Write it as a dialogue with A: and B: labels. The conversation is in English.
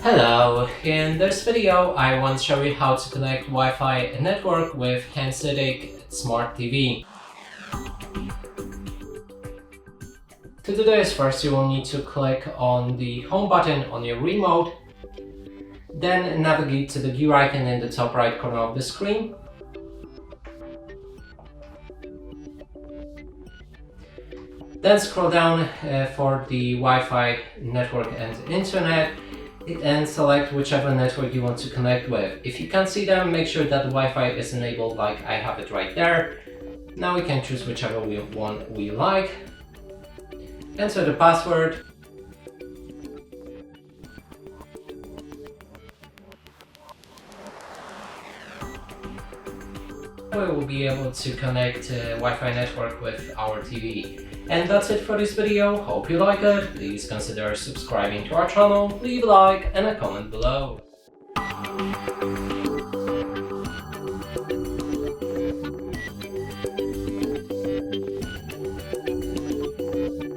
A: Hello, in this video I want to show you how to connect Wi-Fi network with Hanseatic Smart TV. To do this, first you will need to click on the home button on your remote, then navigate to the view icon in the top right corner of the screen. Then scroll down for the Wi-Fi network and internet, and select whichever network you want to connect with. If you can't see them, make sure that the Wi-Fi is enabled like I have it right there. Now we can choose whichever one we like. Enter the password. We will be able to connect Wi-Fi network with our TV. And that's it for this video. Hope you like it. Please consider subscribing to our channel, leave a like and a comment below.